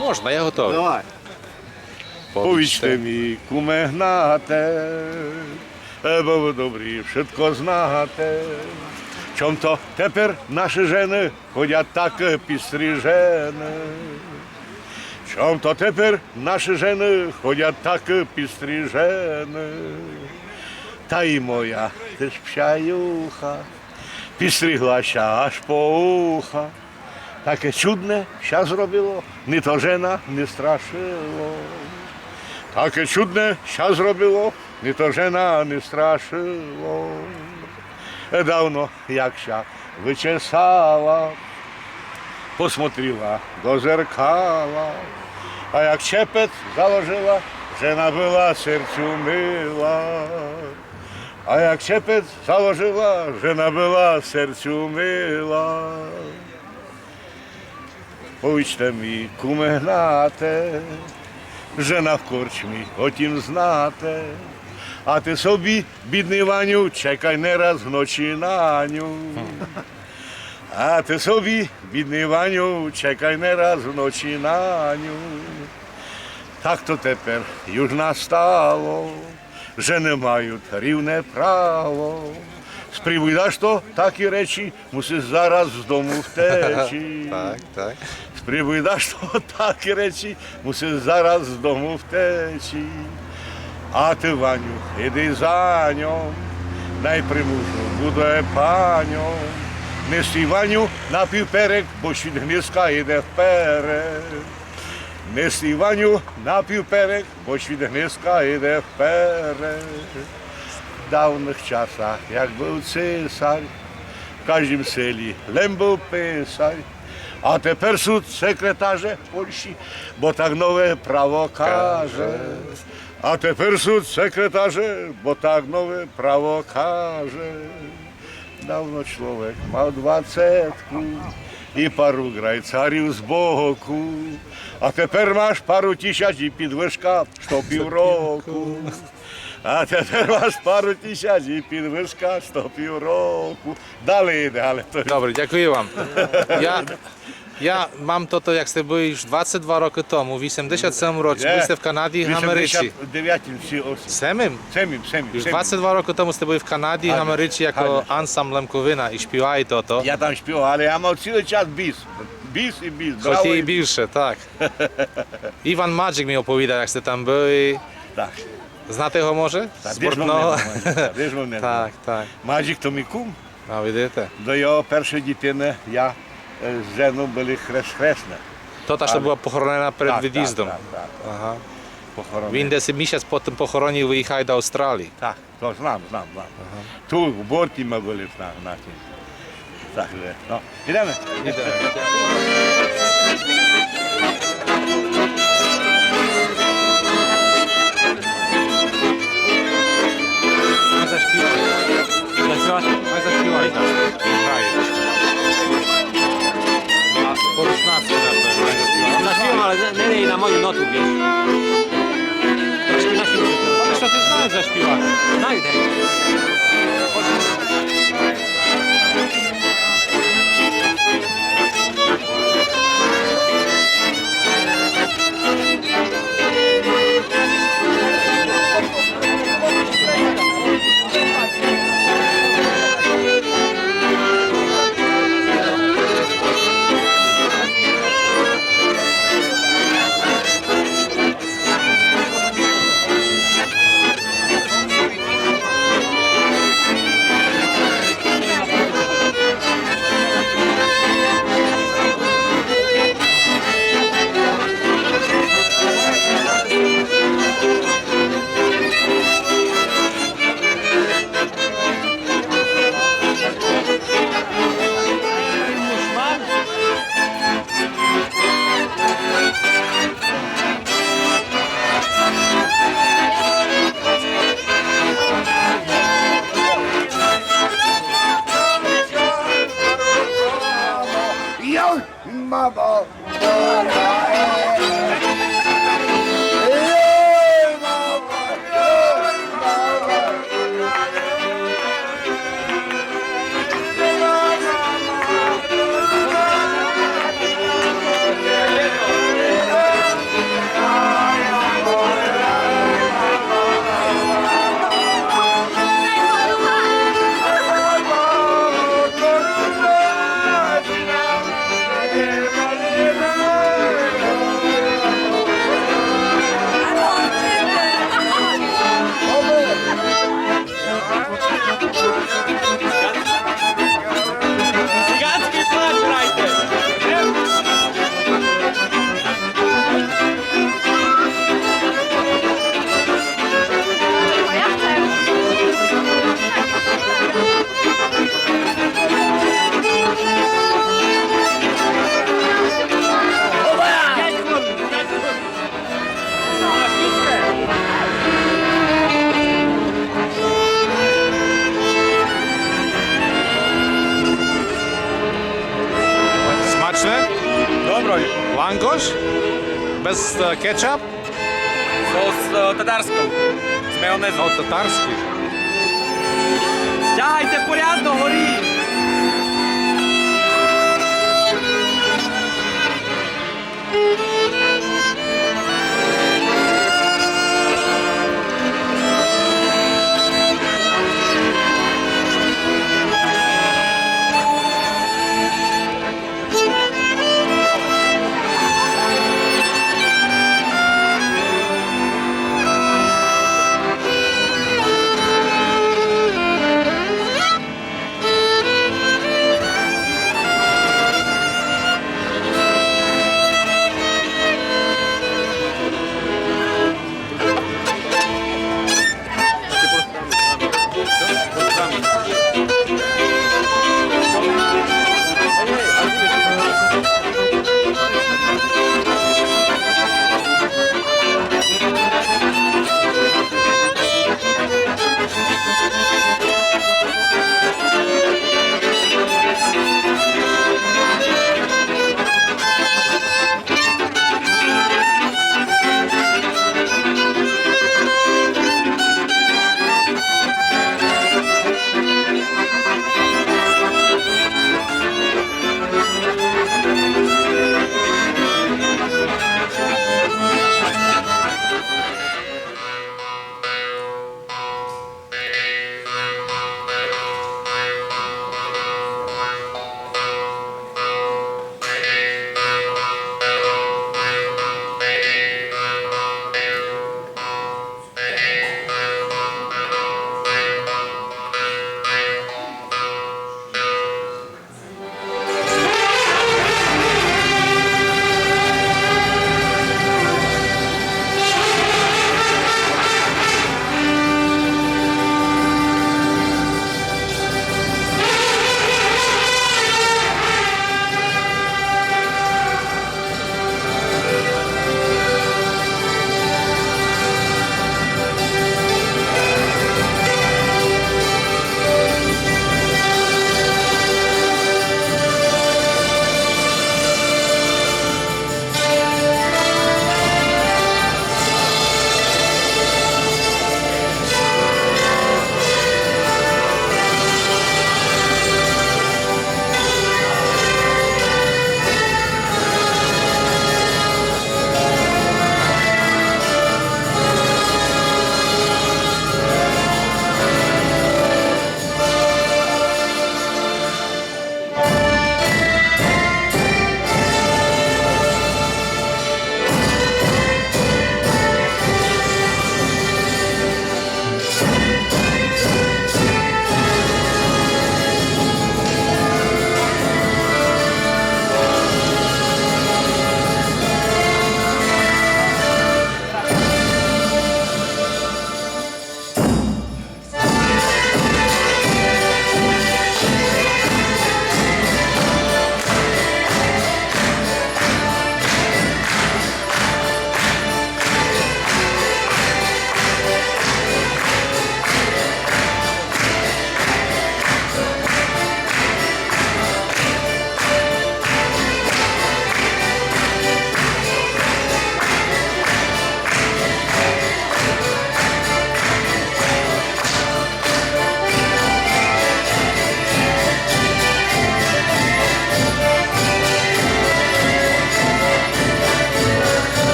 Можна, я готовий. Давай. Повічте мій, куме гнате, бо ви добрі, швидко знате. Чом то тепер наші жени ходять так підстрижені? Чом то тепер наші жени ходять так підстрижені? Та й моя теж пчаюха, підстриглася аж по уха. Таке чудне ща зробило, ні то жена не страшило. Таке чудне ща зробило, ні то жена не страшило. Давно, як ща вичесала, посмотрела до зеркала, а як чепець заложила, жена була серцю мила. А як чепець заложила, жена була серцю мила. Повічте мій, куме гнате, жена в корчмі, хотім знати. А ти собі, бідний Ваню, чекай не раз вночі наню. А ти собі, бідний Ваню, чекай не раз вночі наню. Так то тепер юж настало, вже не мають рівне право. Спривида, що такі речі мусиш зараз з дому втечі. Так, так. Спривида, що такі речі мусиш зараз з дому втечі. А ти, Ваню, іди за ньом, найпримушно буде паньом. Не стій, Ваню, напівперек, бо щит гнізка йде вперед. Не стій, Ваню, напівперек, бо щит гнізка йде вперед. В давних часах, як був цесар, в кожнім селі лем був писар. А тепер суд секретаже Польщі, бо так нове право каже. А тепер суд секретаже, бо так нове право каже. Давно чоловік мав 20-ку і пару грайцарів з боку. А тепер маєш пару тисяч і підвишка, що півроку. А тепер маєш пару тисяч і підвишка, що півроку. Далі йде, але то... Добре, дякую вам. Я mam to, jak ste byli już 22 roki temu, w 87 roku, byliście w Kanadzie i Ameryce. 89-м, Семим? Семім. Już 22 roki temu ste byli w Kanadzie i Ameryce jako ansambl Lemkowina i śpiewali to. Я там співав, але я мав цілий час біс. Біс і біс. Choć i bільше, так. Іван Маджик mi opowiadał, jak ste tam byli. Так. Знаєте його, може? Де ж вам не Так, так. Маджик то мій кум. А, видите? До його першої дитини я з женою були хресне. To ta, що була похоронена перед від'їздом. Так. Ага. Похоронено. Він десь місяць по тим похороні виїхає до Австралії. Так, то знам. Тут в борті ми були на тім. Так, ну, ідемо? Po rusnacku na pewno. Zaśpiewam, ale nie na moim notu, wiesz. Troszkę na siłę. Zresztą ty znasz zaśpiewanie. Znajdę. Bez ketchup? Sos татарський. З майонезом. O, tatarski. Тягайте порядно, горі!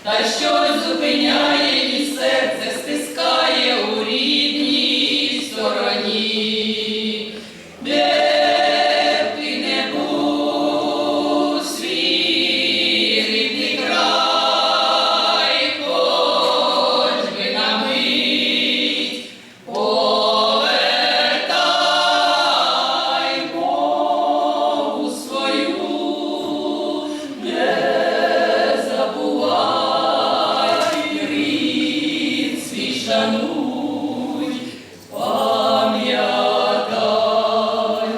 та щось зупиняє і серце стискає у рідній стороні. Де б ти не був, свій рідний край, хоч би на мить повертай мову свою, не забувай рід свій шануй, пам'ятай,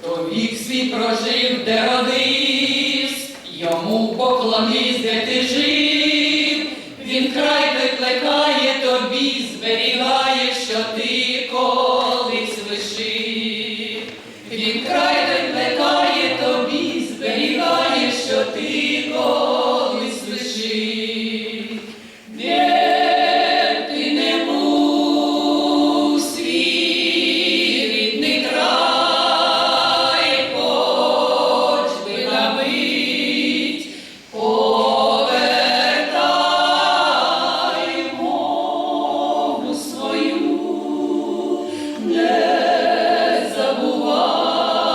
хто вік свій прожив, де родився, йому поклонись, де ти жив, він край викликає тобі, зберігає, що ти колись лишив. Він край викликає тобі, зберігає, що ти колись лишив. Де б ти не був, свій рідний край, хоч би на мить повертай мову свою, не забувай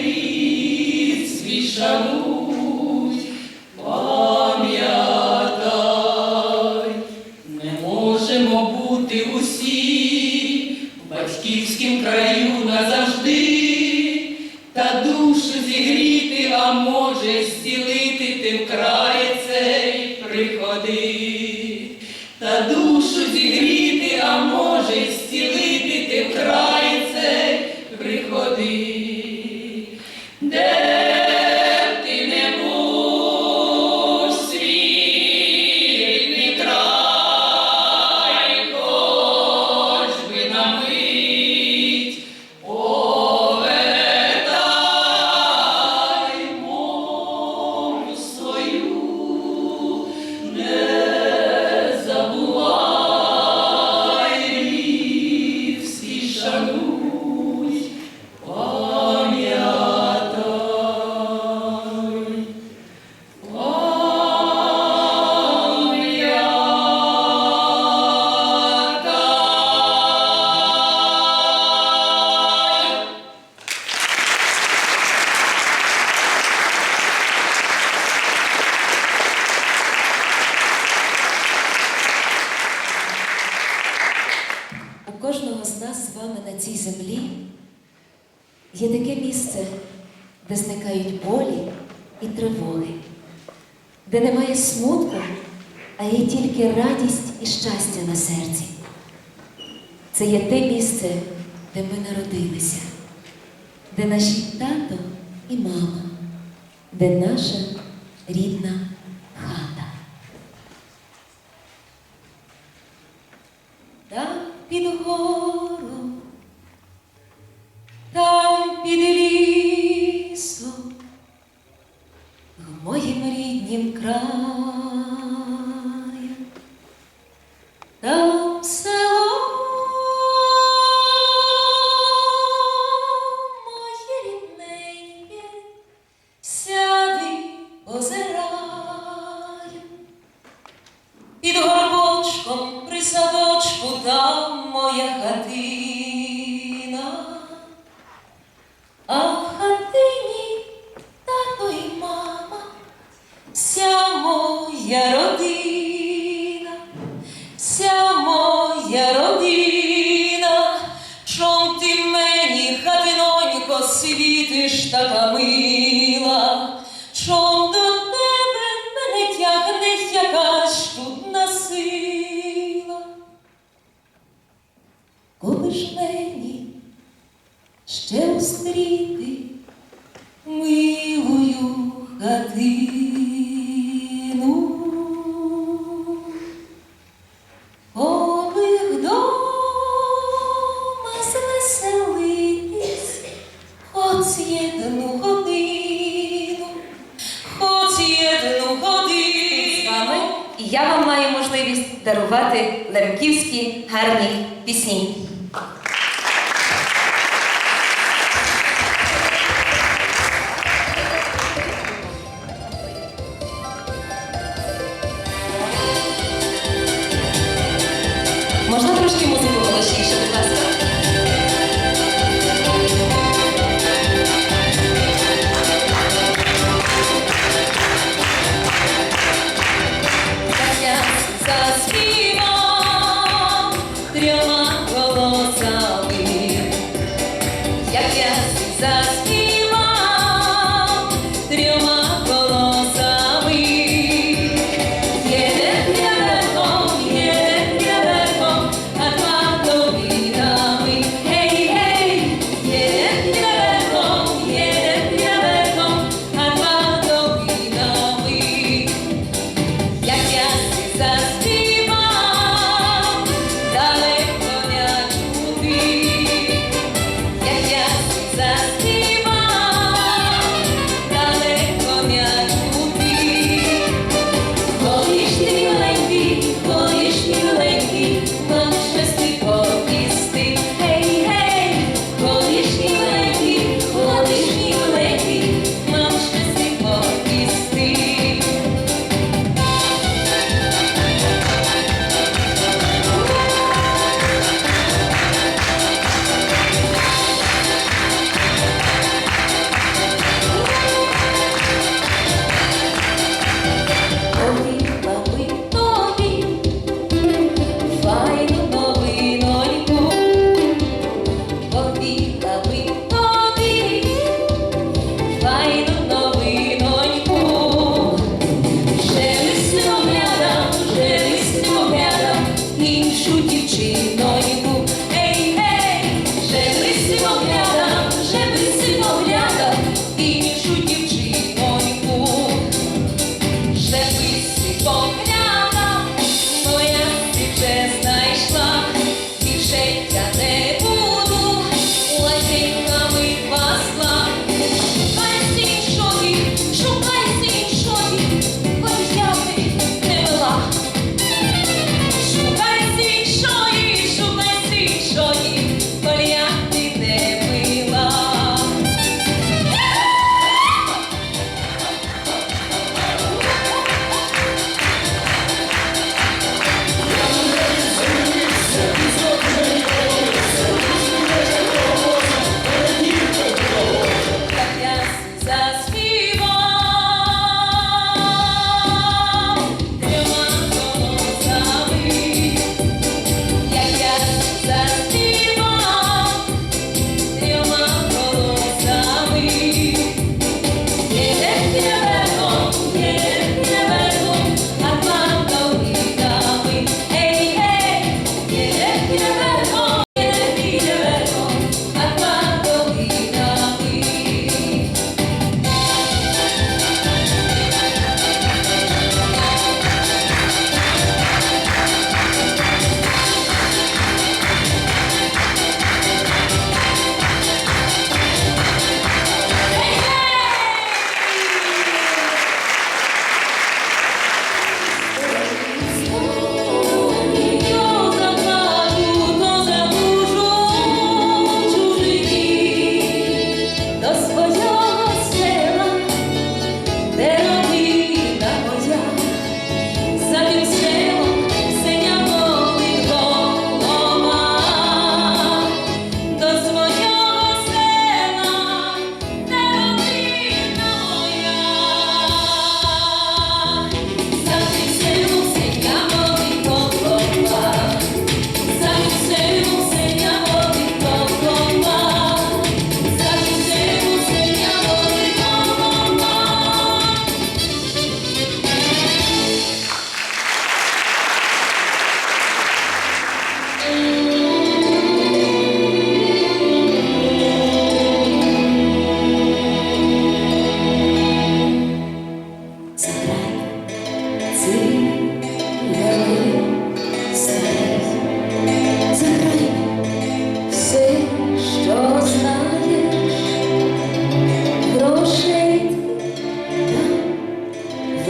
рід свій шануй, пам'ятай, не можемо бути усі в батьківськім краю назавжди, та душу зігріти, а може зцілити, тим край цей приходи. Та душу зігріти, а може зцілити, тим край цей приходи. Де б ти не був, свій рідний край, хоч би на мить повертай мову свою, не забувай рід свій шануй, пам'ятай, пам'ятай. У кожного з нас з вами на цій землі є таке місце, де зникають болі і тривоги, де немає смутку, а є тільки радість і щастя на серці. Це є те місце, де ми народилися, де наші тато і мама, де наша рідна хата. Там під гором, там під лісом, в моїм ріднім краї, там село моє рідненьке, сяди, позираю. Під горбочком при садочку там моя хатина, а в хатині тато і мама, вся моя родина, вся моя родина. Чом ти мені, хатинонько, світиш така мила? Чом до тебе мене тягне якась чудна сила? Коли ж мені ще устріти милую хатину, коли вдома звеселитись, хоч єдну годину, хоч єдну годину. З вами і я вам маю можливість дарувати лемківські гарні пісні. Голосніше, будь ласка. Заспівав трьома голосами, як я заспівав трьома голосами. Jeden wiaderką, a dwa nowinami. Hej, hej, jeden wiaderką, a dwa nowinami. Jak ja zaspівав, далеко не чути. Jak ja zaspівав, далеко не чути. Колиш ти миленький, вам щастя повісти. Гей, гей, колиш ти миленький, вам щастя повісти. Повіла би тобі файну новиноньку, повіла би тобі файну новиноньку. Вже висмоглядав іншу дівчиноньку. Ей, ей, вже висмоглядав іншу дівчиноньку. Ще виси поглядав, моя ти вже знайшла, більше я не буду лазіньками пасла. Шукай з іншої, бо я ти не мила. Шукай з іншої, бо я ти не мила. Jak ja zaspівав трьома голосами, як я заспівав трьома голосами. Jeden wiaderką, a dwa nowinami. Ej, ej, jeden wiaderką, a dwa nowinami. До свого села, де родина моя, за тим селом синя болить голова. До свого села, де родина моя, за тим селом синя болить голова. За тим селом синя болить голова. За тим селом синя болить голова. Заграй, цигари, старий, заграй все, що знаєш, грошей дам,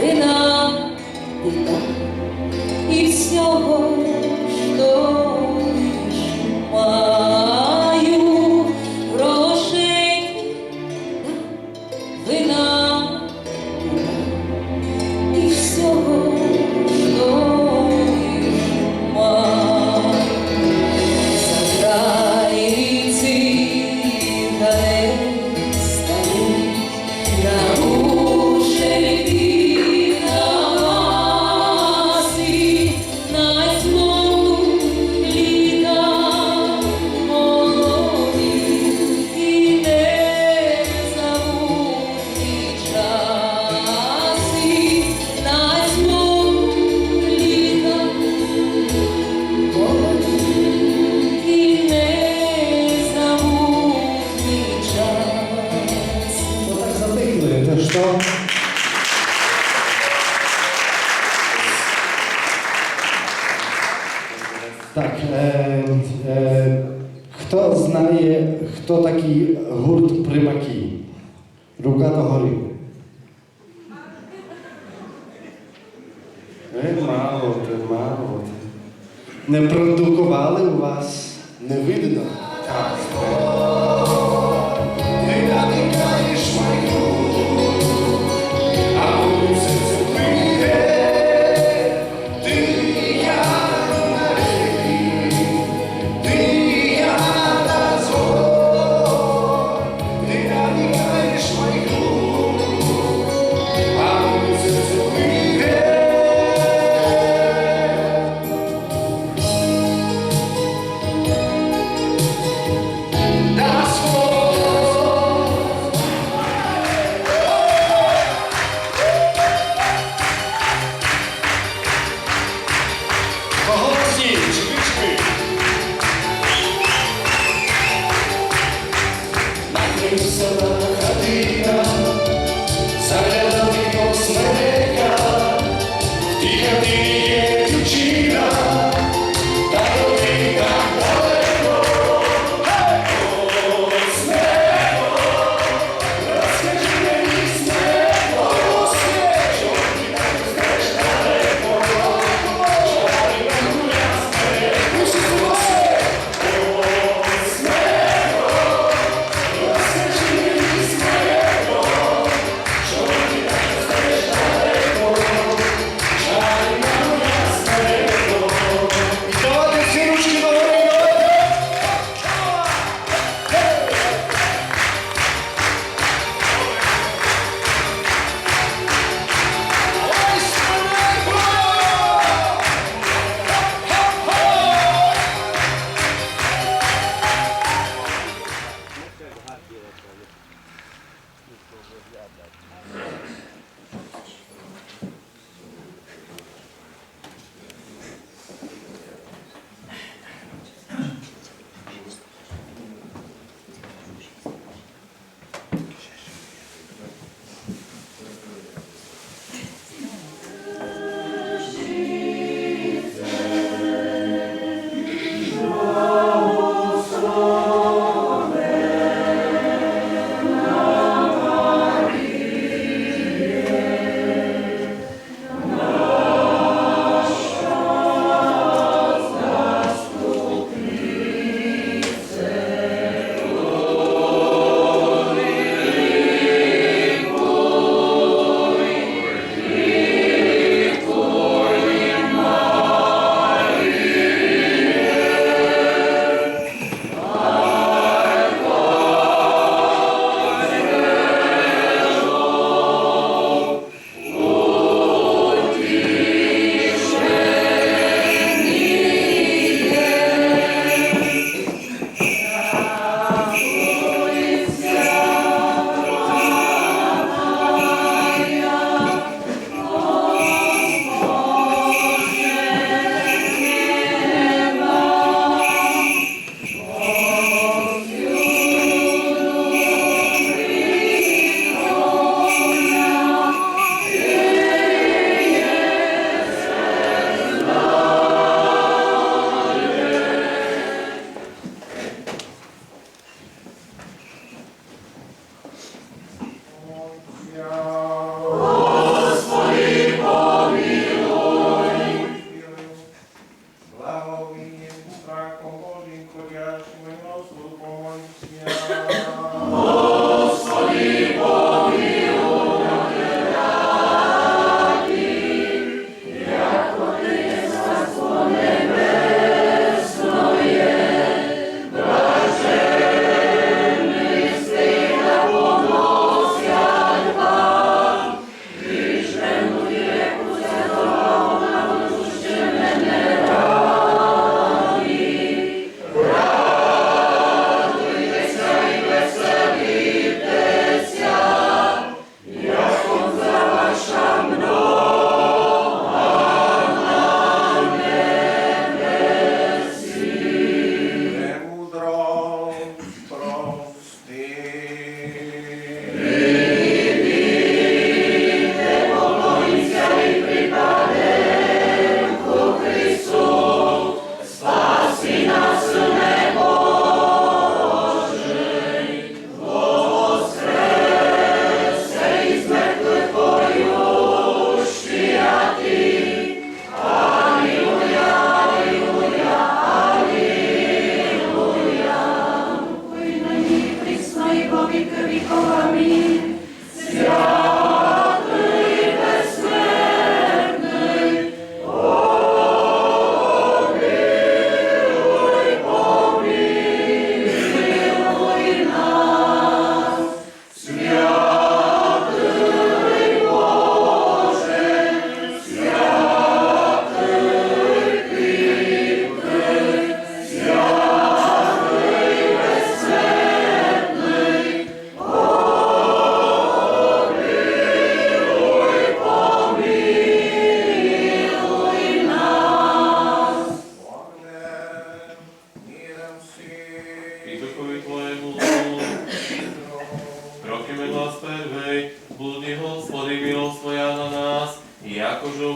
вина дам і всього, що лиш маю, грошей дам, вина і всього, що лиш маю. Так, хто знає, хто такий гурт Примаки? Рука догори. Мало. Не продукували у вас? Не видно? Так.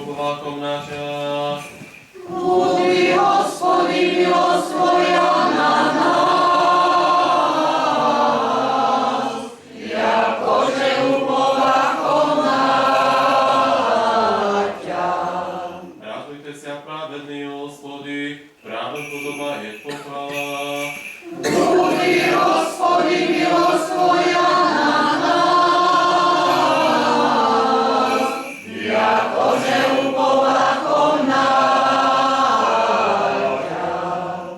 upowákom na ťa. Buď, Hospody, milosť Tvoja na nás, jakože upovákom na ťa. Radujte sa, pravedný Hospody, práve podoba je pochvala. Buď, Hospody, milosť Tvoja na nás, jakože upovákom na ťa.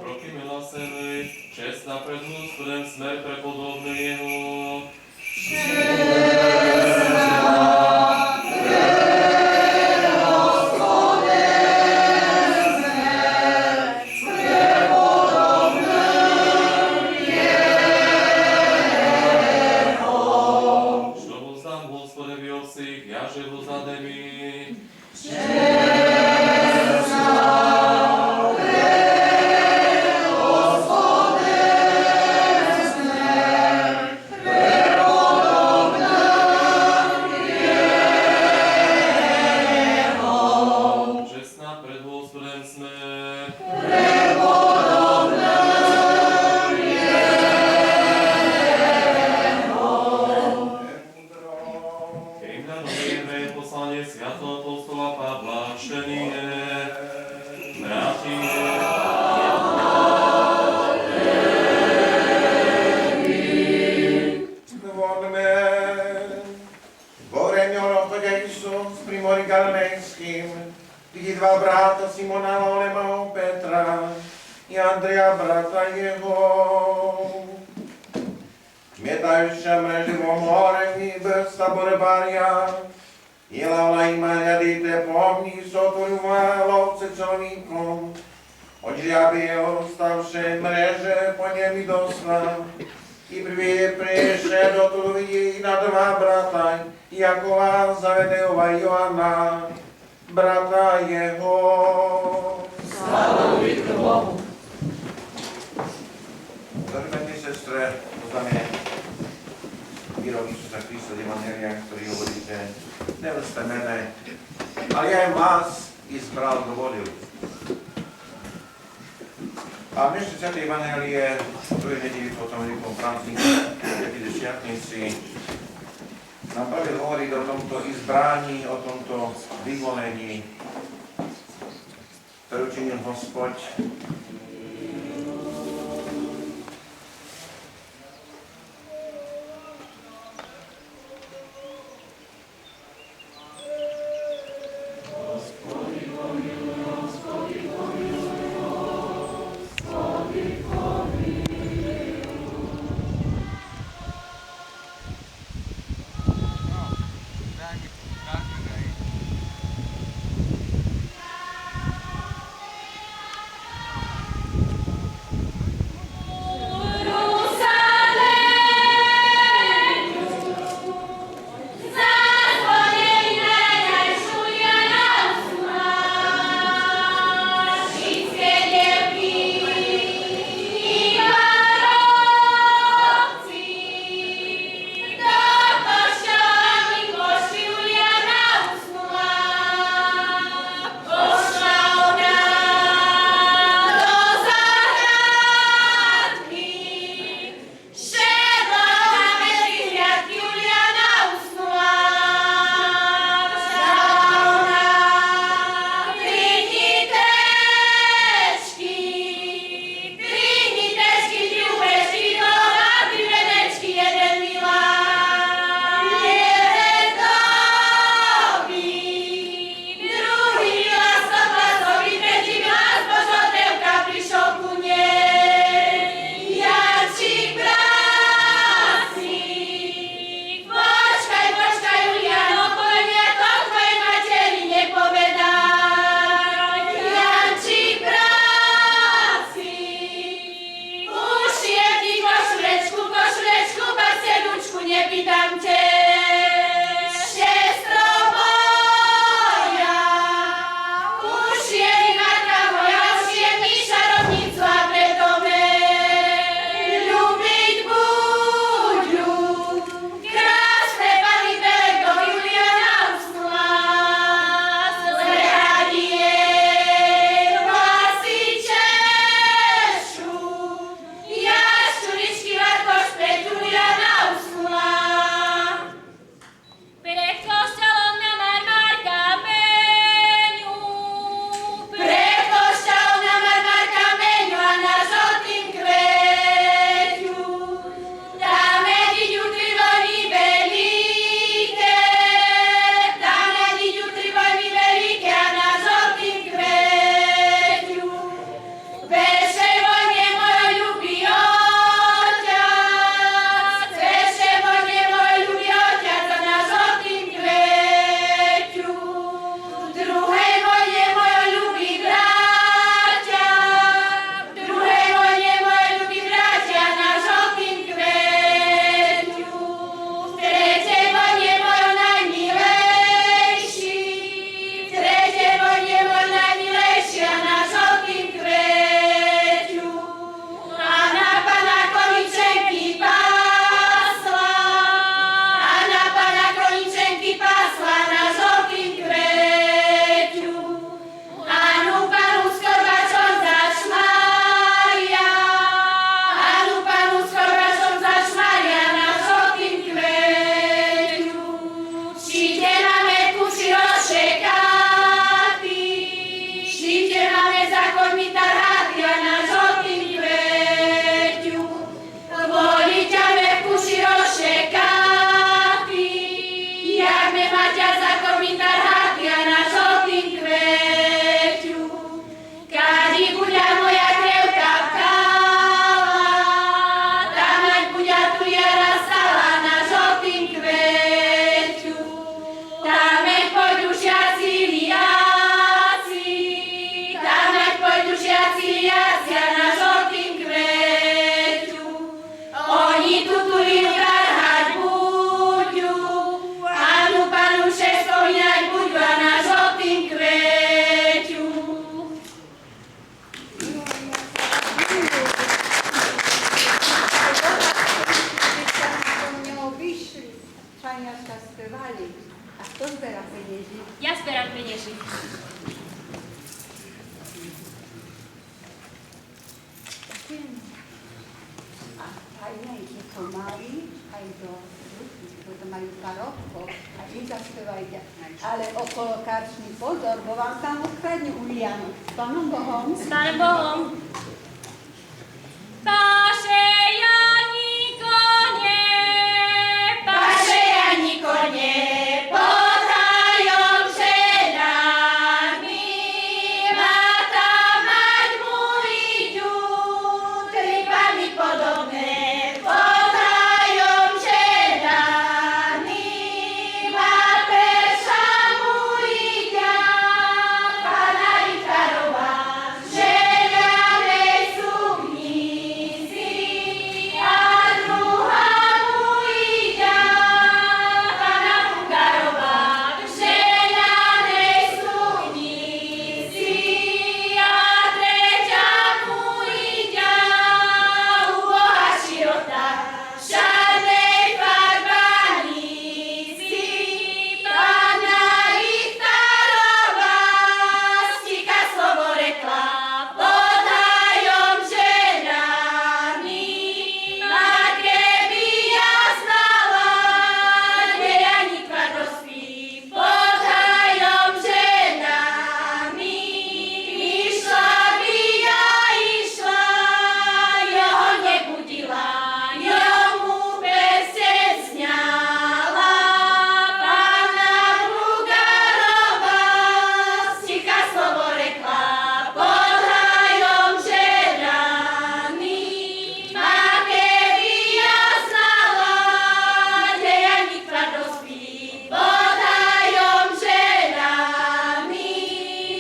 Roky milosenej, čestná pred Hospodem, smer prepodobný jeho. Što vozdám Hospodevi ovsích, jaže vozdadevi. Čestná pred Hospodem smer. Kým na nový poslanie svätého apostola Pavla čtený je, Dvorme, Boreňo Isus, primori Galilejským, vidí dva bráta Simona Lolema Petra i Andreja brata jeho. Mietajuća mreživom morem i bez taborebarja, jelala ima jadite pomni sotoruma lovce čelnikom, odžljabi ostavše mreže po njemi dosla, i prvi priše do tu vidí na dva brata, Jakova, Zavedeova i Joana, brata jeho. Sláva Bohu Bohu. Drvení sestre, poznáme výrok Isusa Krista z Evangelia, ktorý hovoríte, nevrste mene, ale ja vás izbral, dovolil. A v dnešnej svätej Evangelie, druhej nedeli po tom veľkom prazniku, Piatidesiatnici, nám práve hovorí o tomto izbrání, o tomto vyvolení, ktoré učinil Hospod. a vy zaspievajte. Ale okolo karčný pozor, bo vám tam ukradne Ulianu. S Pánom Bohom. S Pánom Bohom. Paše Jani konie, paše Jani konie, pod rajom želami. Mata mať mu iďu, tripami podobné, pod rajom želami. Materša mu iďa, Pana Richarova, želanej suknici. A druhá mu iďa, Pana Fungarova, želanej suknici. A treťa mu iďa, ubohá širota, šarnej farbanici. Pana Richtarová, stika slovo rekla, pod hajom želami. A keby ja znala, kde Jani tvrdospí, pod hajom želami. Išla by ja, išla, jeho nebudila, jomu pesteň sňala. Pána Brugarova, stika slovo rekla, pod hajom želami. A keby ja znala, kde Jani tvrdospí, pod hajom želami.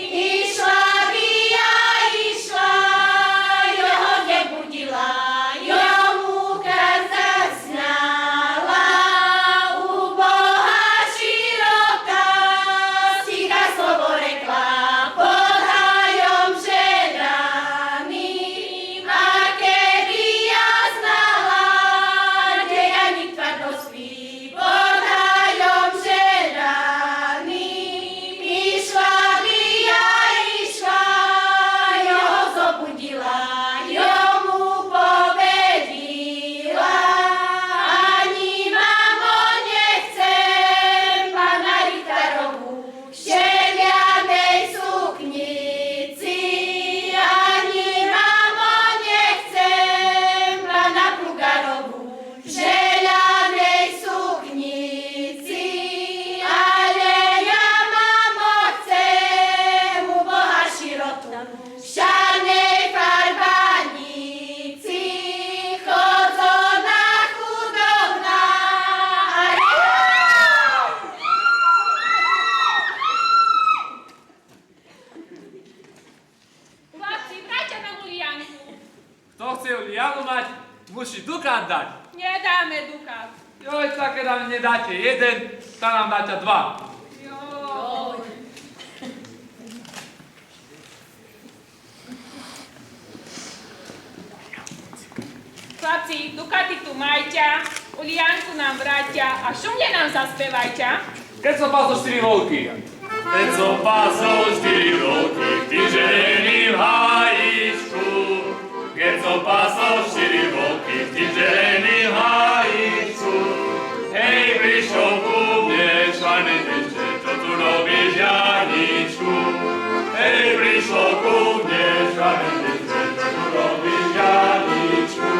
Išla by ja, išla, jeho nebudila, jomu karta sňala. Ubohá široká, stika slovo rekla, pod hajom želami. A keby ja znala, kde Jani tvrdospí, pod hajom želami. Išla by ja, išla, jeho zobudila, jomu povedila. Ani mamo nechcem Pana Richtarovú v želianej suknici. Ani mamo nechcem Pana Plugarovú v želianej suknici. Ale ja, mamo, chcem ubohá širotu v šarnej farbanici. Chodzona chudobná a Chlapci, vráťte nám Ulianku. Kto chce Julianu mať, musí dukát dať. Nedáme dukát. Joj, také nám nedáte jeden, tá nám dáte dva. Joj. Chlapci, dukaty tu majte, Ulianku nám vráťa a šumne nám zaspievajte. Keď som pásol 4 volky. Keď som pásol 4 volky v tým zeleným hájičku. Keď som pásol 4 volky v tým zeleným hájičku. Hej, prišiel ku mne švarné teče, čo tu robíš, Janičku? Hej, prišlo ku mne švarné teče, čo tu robíš, Janičku?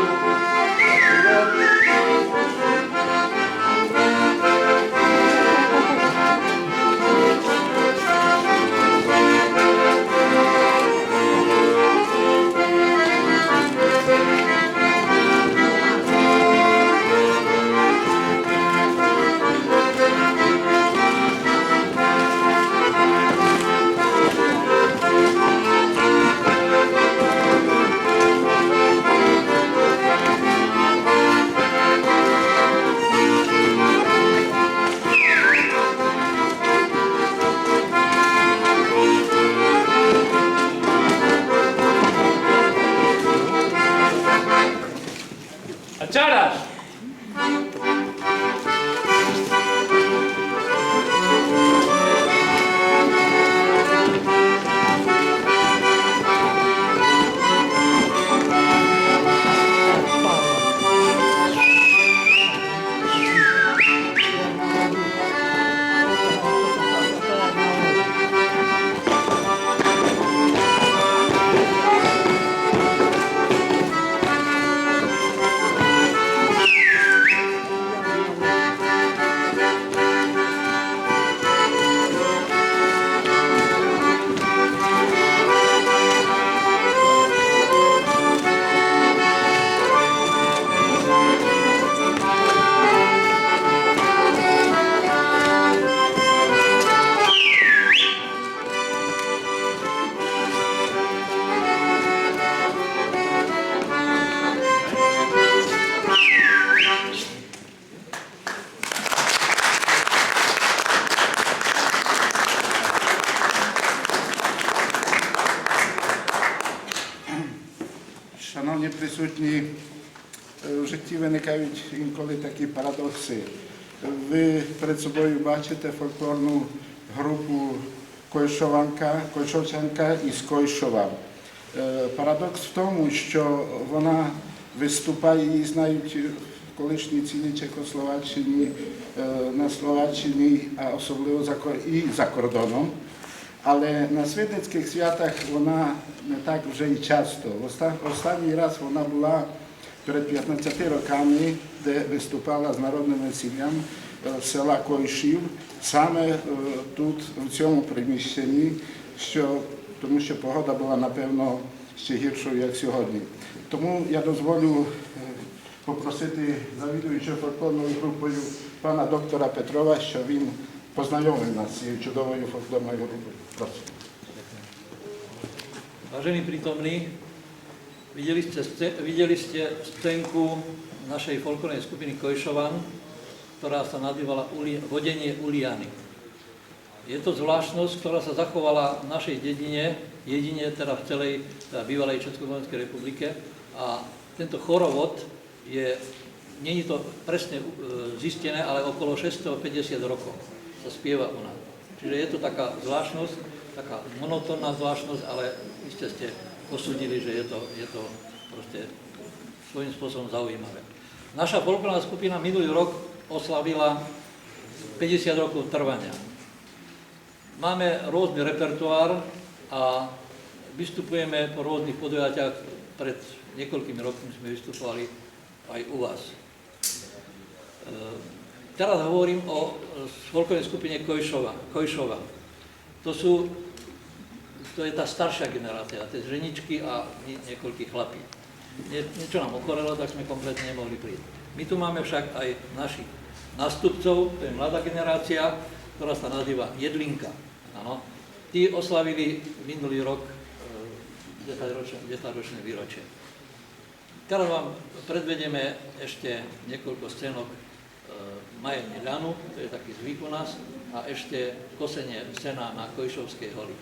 шановні присутні, в житті виникають інколи такі парадокси. Ви перед собою бачите фольклорну групу Койшовчанка із Койшова. Парадокс в тому, що вона виступає, її знають в колишній цілій Чехословаччині, на Словаччині, а особливо і за кордоном. Але на святецьких святах вона не так вже і часто. Останній раз вона була перед 15 роками, де виступала з народним весіллям села Койшів, саме тут, в цьому приміщенні, тому що погода була, напевно, ще гіршою, як сьогодні. Тому я дозволю попросити завідуючого фольклорною групою пана доктора Петрова, що він познайомив нас з цією чудовою фольклорною групою. Прошу. Vážení prítomní, videli ste scénku našej folklórnej skupiny Kojšovan, ktorá sa nazývala Vodenie Uliany. Je to zvláštnosť, ktorá sa zachovala v našej dedine, jedine teda v celej bývalej Československej republike. A tento chorovod nie je to presne zistené, ale okolo 650 rokov sa spieva u nás. Čiže je to taká zvláštnosť, taká monotónna zvláštnosť, ale iste ste posúdili, že je to proste svojím spôsobom zaujímavé. Naša folklórna skupina minulý rok oslavila 50 rokov trvania. Máme rôzny repertoár a vystupujeme po rôznych podujatiach. Pred niekoľkými rokmi sme vystupovali aj u vás. Teraz hovorím o folklórnej skupine Kojšova. To je tá staršia generácia, tie ženičky a niekoľkí chlapí. Niečo nám okorelo, tak sme kompletne nemohli prísť. My tu máme však aj našich nástupcov, to je mladá generácia, ktorá sa nazýva Jedlinka. Áno. Tí oslavili minulý rok 10-ročné výročie. Teraz vám predvedieme ešte niekoľko scénok Majenie ľanu, to je taký zvyk u nás, a ešte kosenie sena na Kojšovskej holi.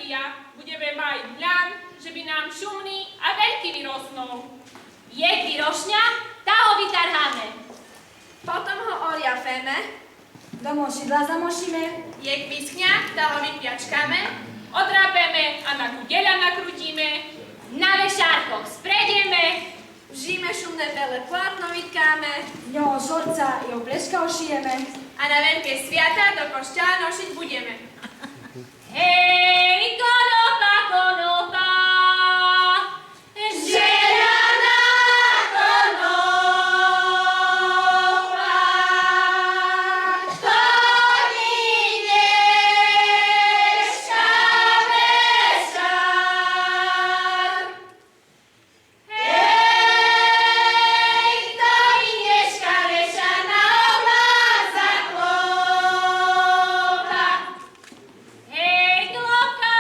ja budeme mať ľan, že by nám šumný a veľký vyrosnul. Jak vyrošňa, tá ho vytarháme. Potom ho oriafeme, do mošidla zamošíme, Jak vyschňa, tá ho vypiačkame, odrápeme a na kudeľa nakrutíme. Na vešárkoch spredieme, vžíme šumné bele plátno vytkáme, z ňoho šorca i oblečka ošijeme A na veľké sviatá do košťa nosiť budeme. hej, konopa, konopa, želaná konopa, to mi dneška vešár. Hej, to mi dneška vešár na oblak zaklopa. Hej, klopka,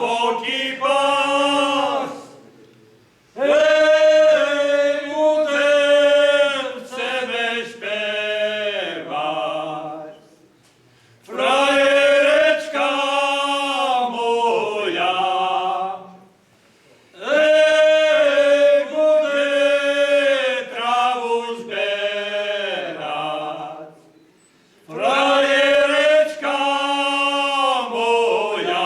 poki pas. Hej, budem chceme śpiewać. Frajereczka moja. Hej, bude trawu zbierać. Frajereczka moja.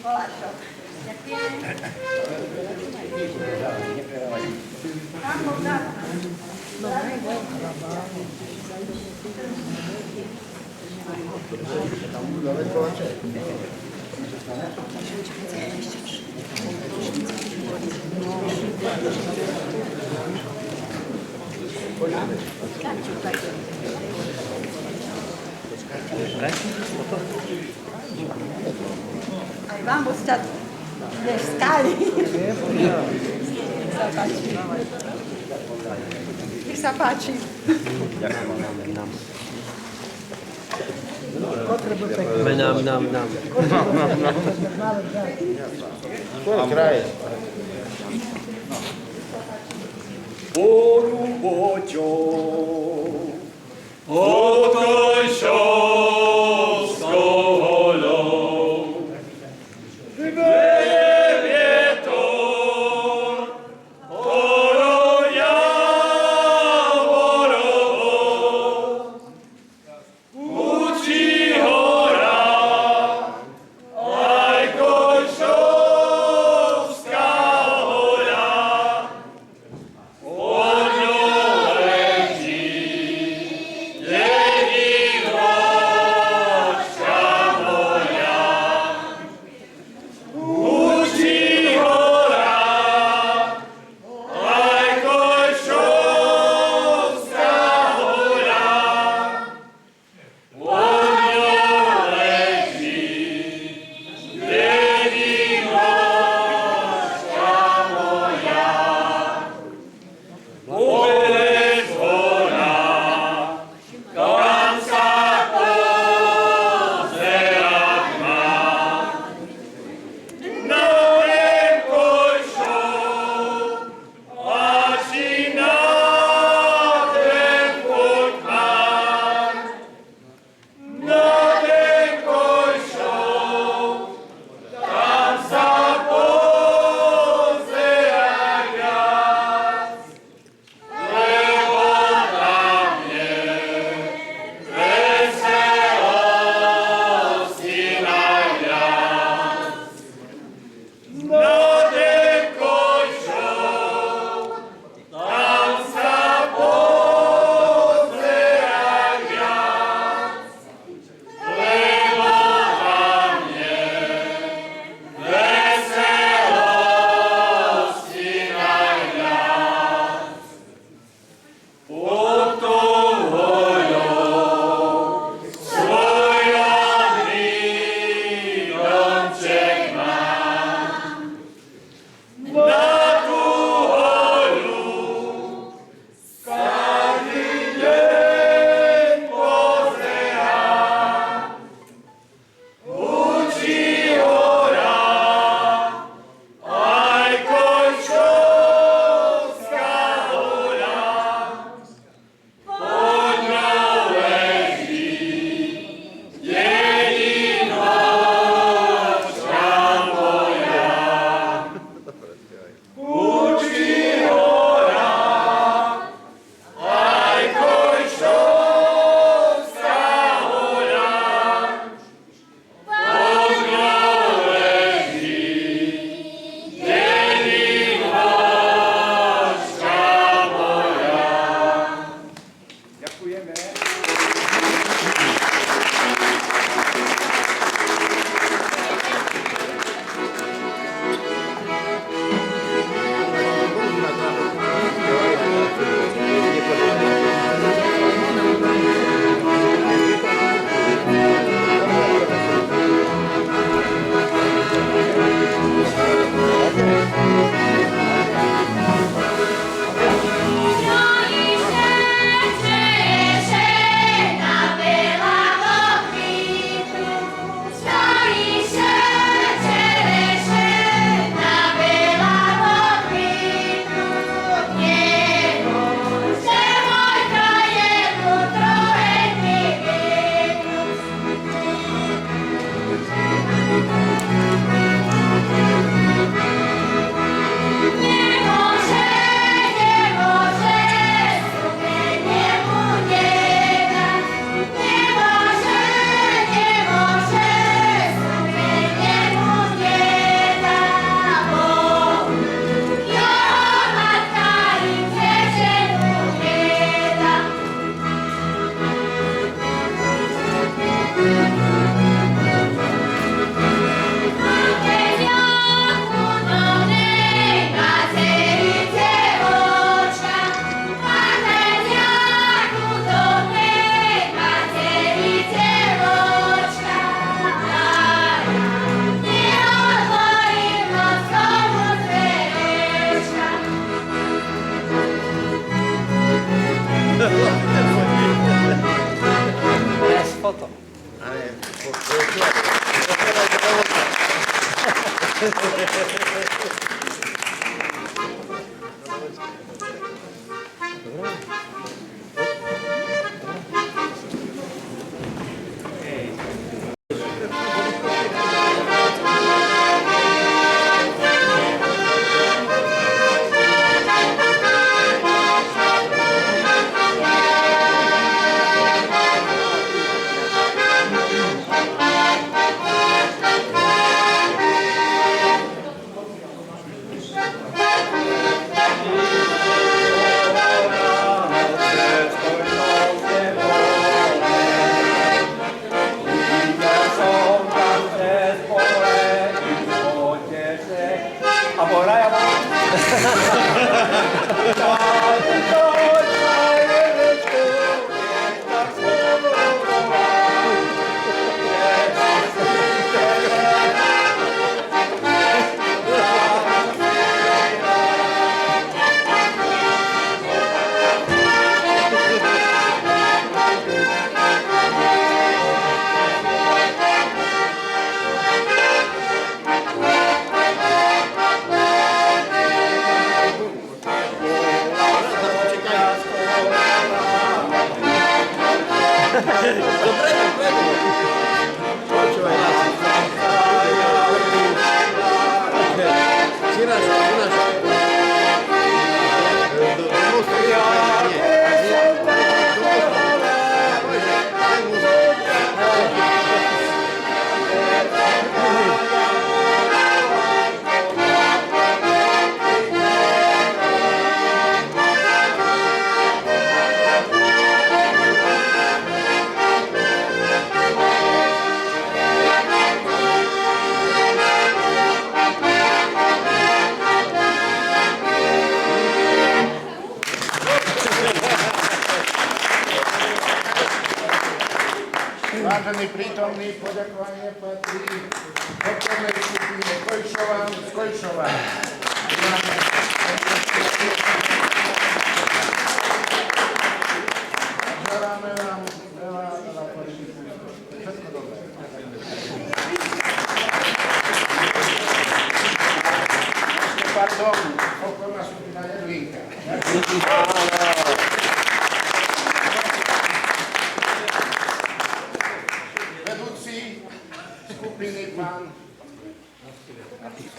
Koláčov. Ďakujem. Pán Bohdán. Aj vám boste deskali. Nech sa páči. Nám. Vážení prítomní, poďakovanie patrí podpornej skupine Kojšovan z Kojšova. Želáme vám veľa počítu. Všetko dobré. Pardon, pokorná skupina Jedlínka. Vedúci skupiny pán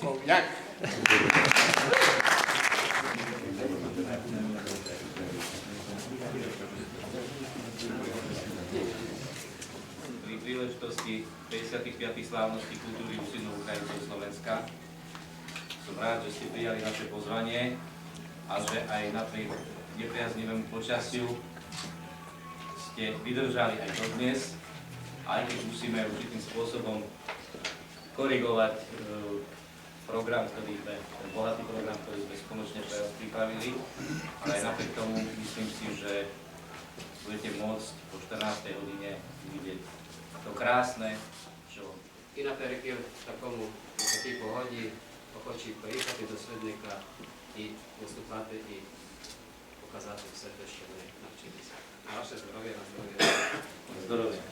Kovňák. Pri príležitosti 55. slávnosti kultúry Husitnú Ukrajincov Slovenska som rád, že ste prijali naše pozvanie a že aj napriek nepriaznivému počasiu ste vydržali aj dodnes, aj keď musíme určitým spôsobom korigovať program, ten bohatý program, ktorý sme spoločne pre vás pripravili, ale aj napriek tomu myslím si, že budete môcť po 14. hodine vidieť to krásne, čo i наперекір такому такій погоді охочі поїхати до Свидника і виступати, і показати все те, що ми навчилися. На ваше здоров'я, на здоров'я. Здоров'я.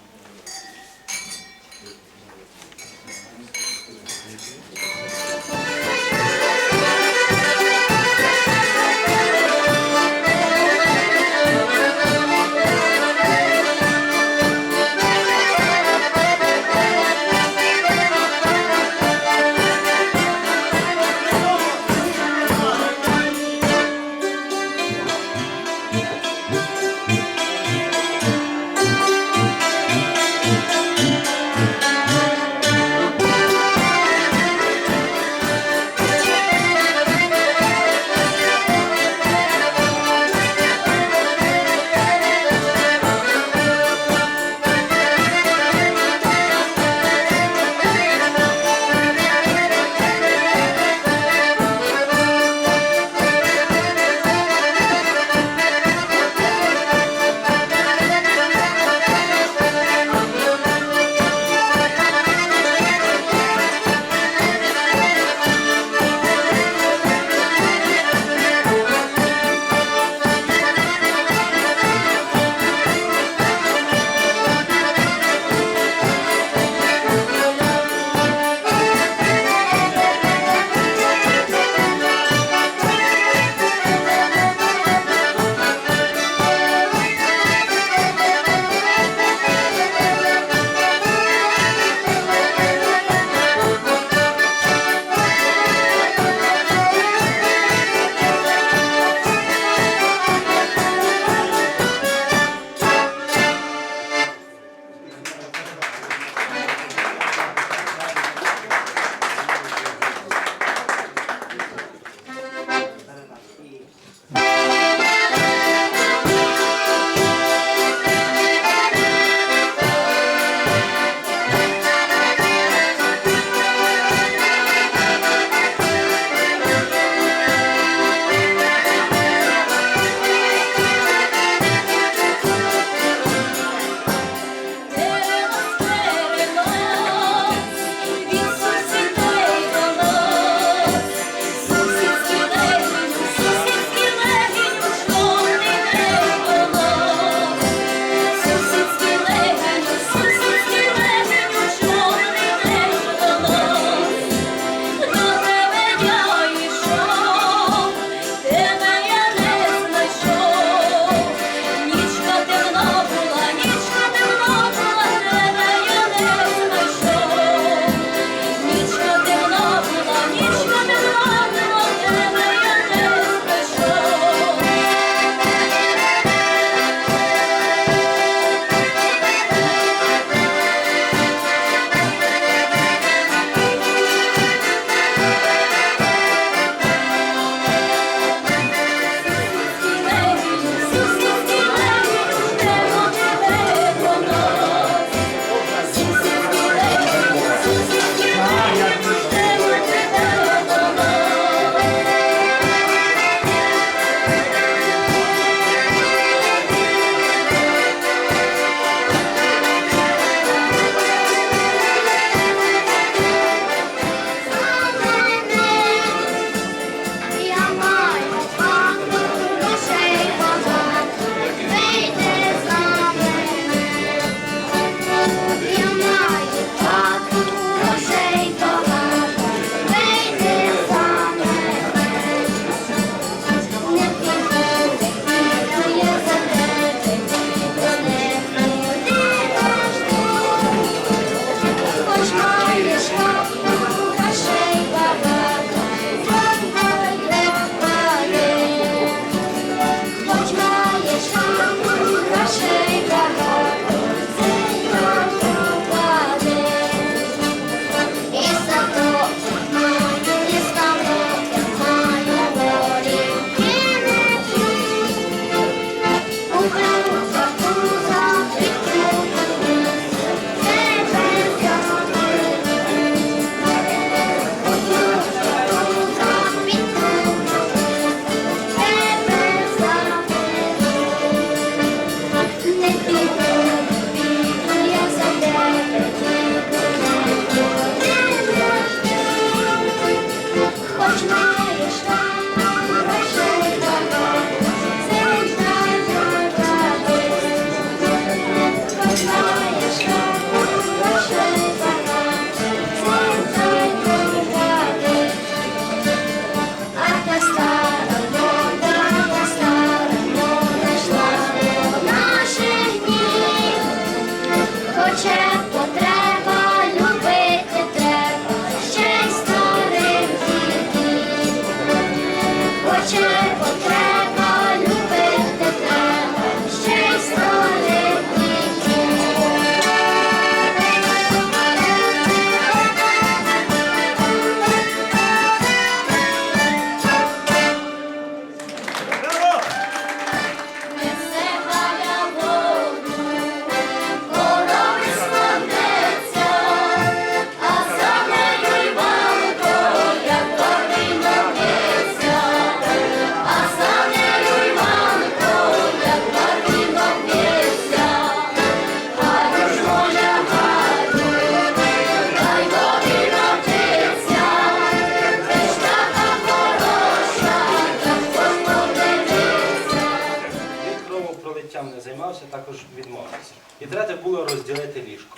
також відмовився. І третє було розділити ліжко.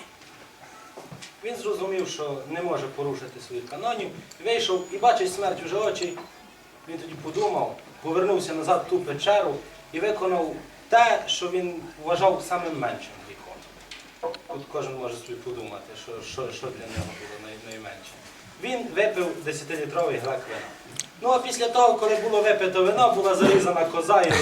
Він зрозумів, що не може порушити своїх канонів, вийшов і бачить смерть уже очі. Він тоді подумав, повернувся назад в ту печеру і виконав те, що він вважав самим меншим гріхом. Тут кожен може собі подумати, що для нього було найменше. Він випив 10-літровий глек вина. Ну а після того, коли було випито вино, була зарізана коза і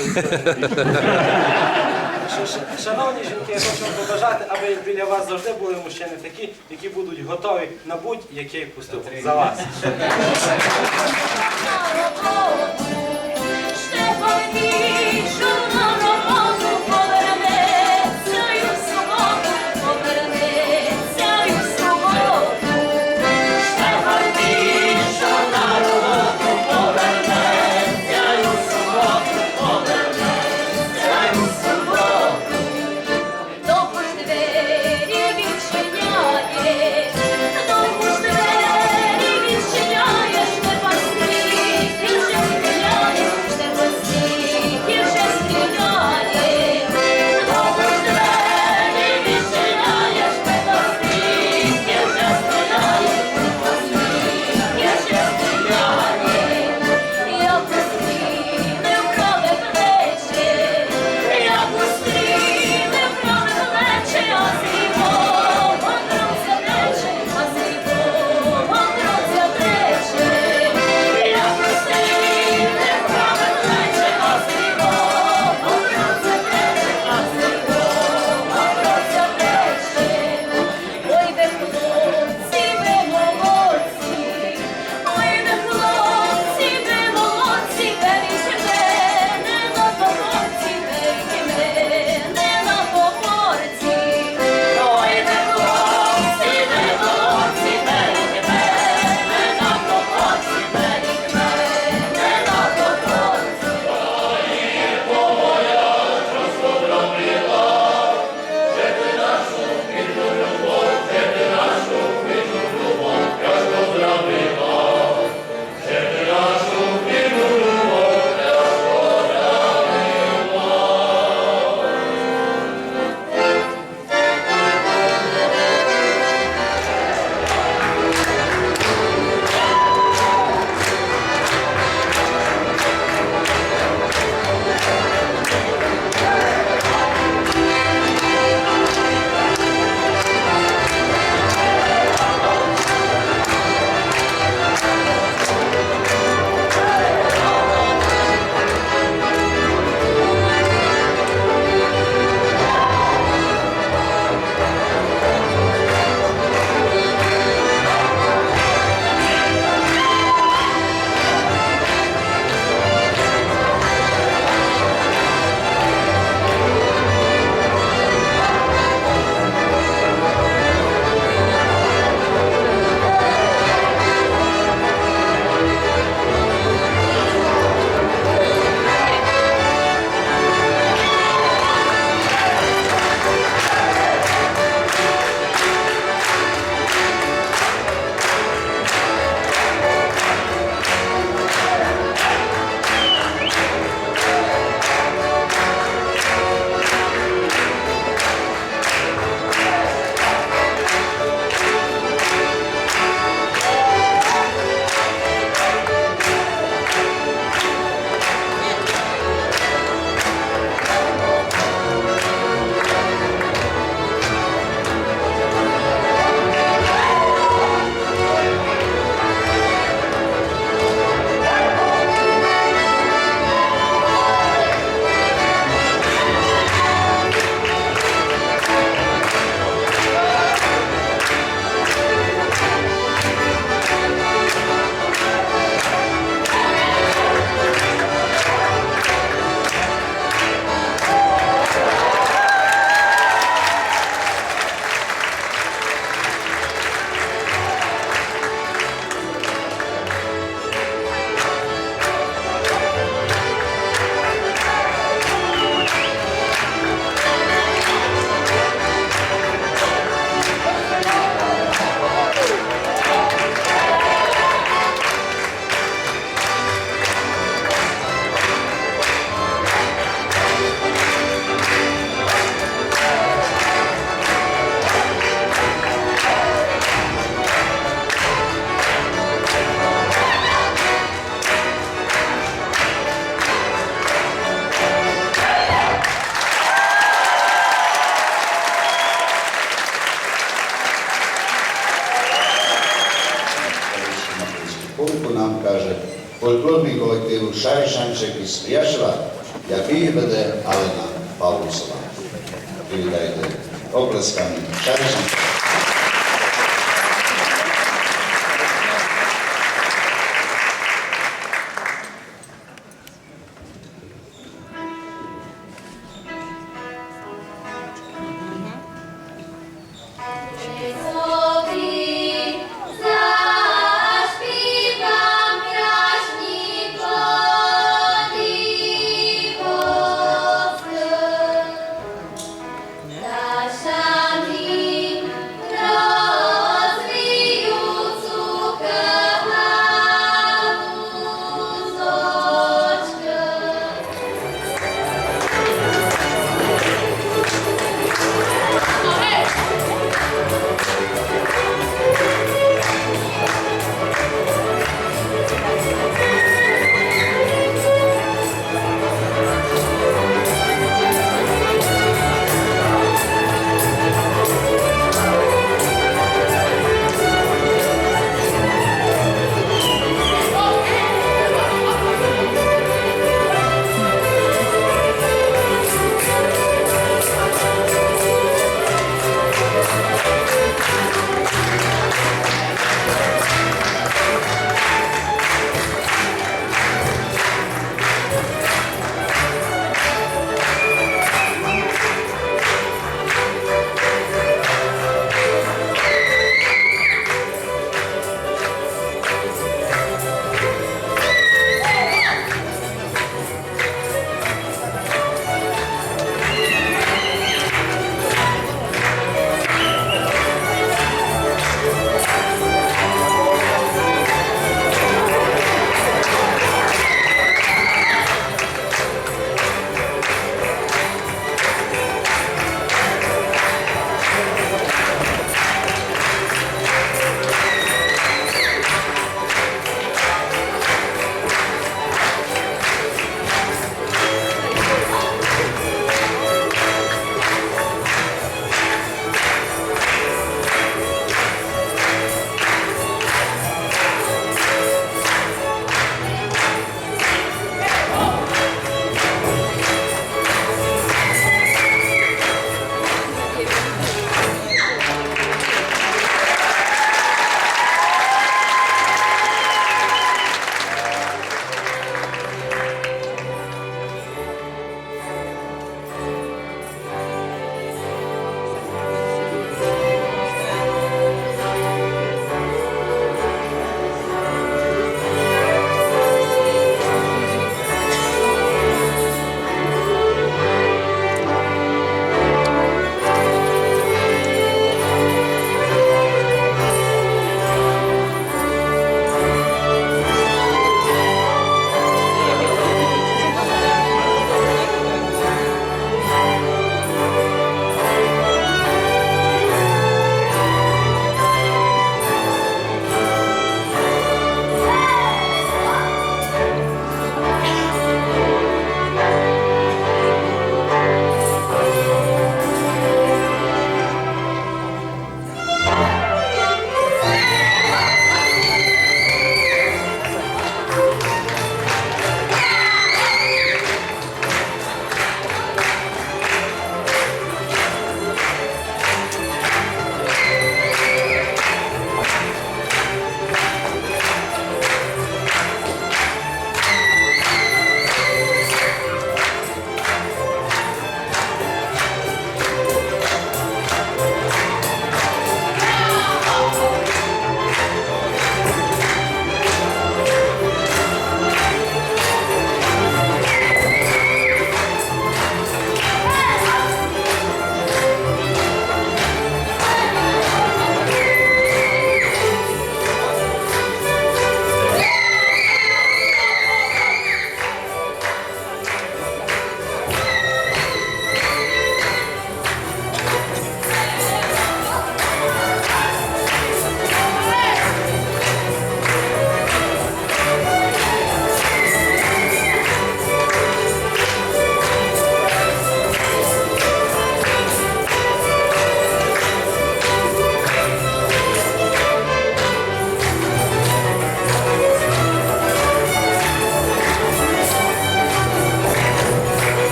шановні жінки, я хочу вам побажати, аби біля вас завжди були мужчини такі, які будуть готові на будь-який поступок за вас. Відчиняєш, не пасти. Chvilku nám káže folklórny kolektív Šarišanček z Priašova, jaký vede Alena Pavlusová. Privítajte opleskami Šarišanček.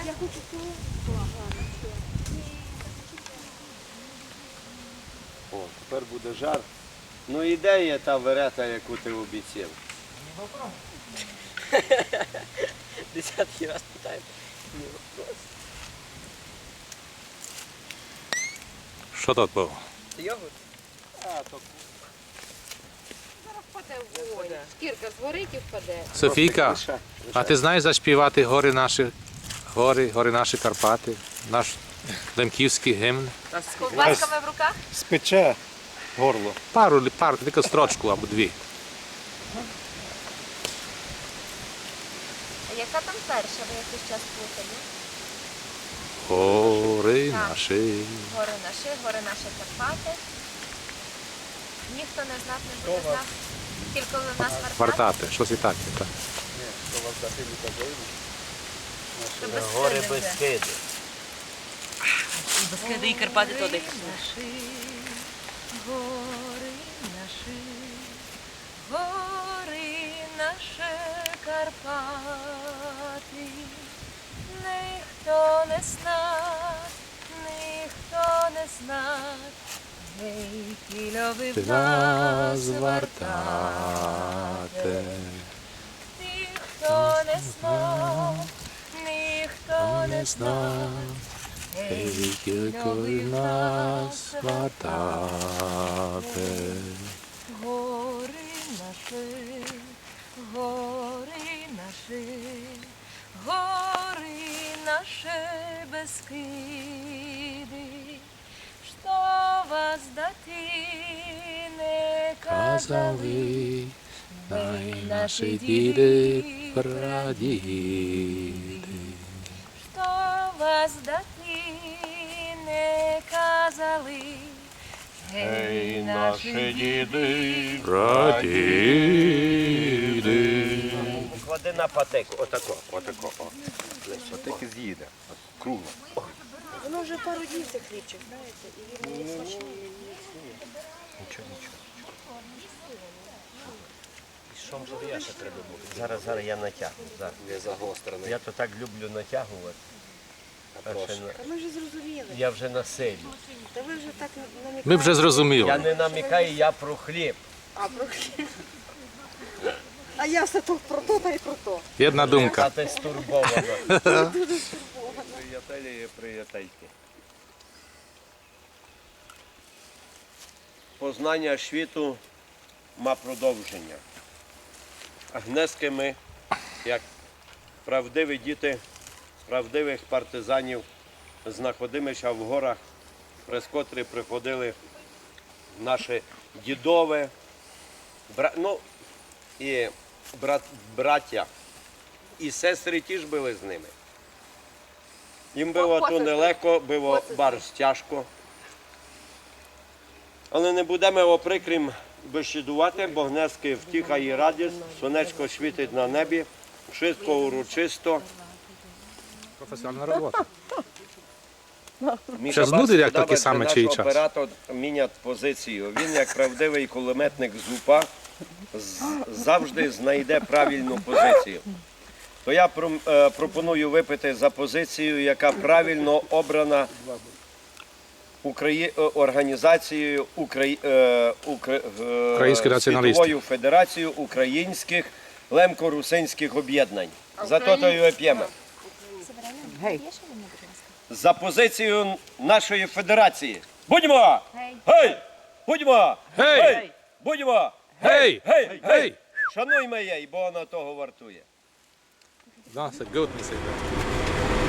Я хочу цю. О, тепер буде жар. Ну і де є та верета, яку ти обіцяв? Десятки раз питають. Ні вопрос. Що тут було? Йогурт? А, то Зараз впаде в вогонь. Шкірка згорить і впаде. Софійка, а ти знаєш заспівати гори наші Карпати, наш лемківський гімн? З ковбасками в руках? Спече горло. Пару, тільки строчку або дві. А яка там перша? Ви якийсь час плутали? Гори Так. наші. Гори наші Карпати. Ніхто не знав, не буде знав. Тільки у нас Вартати, щось і таке. Так. Гори Бескиди. Бескиди і Карпати туди. Гори наші Карпати, ніхто не зна, гей, кільові в нас вартати. Ніхто не зна, Гей, кількові в нас вартати. Гори наші, Бескиди, що вас дати не казали, Наші діди, прадіди. що вас дати не казали, Гей, наші діди, Прадіди. Клади на патику, отако. Патики з'їде, кругло. Воно вже пару днів цей хлібчик, знаєте, і він не смачний. Нічого. Що вже ще треба буде? Зараз я натягну. Не загострений. Я то так люблю натягувати. Та ми вже зрозуміли. Я вже на селі. Та ви вже так намікаєте. Ми вже зрозуміли. Я не намікаю, я про хліб. А про хліб. А я все то про то та й про то. Єдна думка. А ти стурбована. Дуже стурбована. Приятелі і приятельки. Познання світу ма продовження. Гнески ми, як правдиві діти правдивих партизанів, знаходимося в горах, през котрі приходили наші дідове, браття і сестри ті ж були з ними. Їм було то нелегко, було барж тяжко. Але не будемо оприкрім бесідувати, бо гнески втіха і радість, сонечко світить на небі, wszystko урочисто. Професіональна робота. Міша Ще знудить, як Баскодавець, такий саме наш чий час. оператор міняє позицію. Він, як правдивий кулеметник з УПА, завжди знайде правильну позицію. То я пропоную випити за позицію, яка правильно обрана організацією Українські націоналісти. Світовою федерацією українських лемко-русинських об'єднань. За то і п'ємо. За позицію нашої федерації. Будьмо! Гей! Будьмо! Гей! Будьмо! Гей! Гей! Гей! Шануймо її, бо вона того вартує. That's a good message.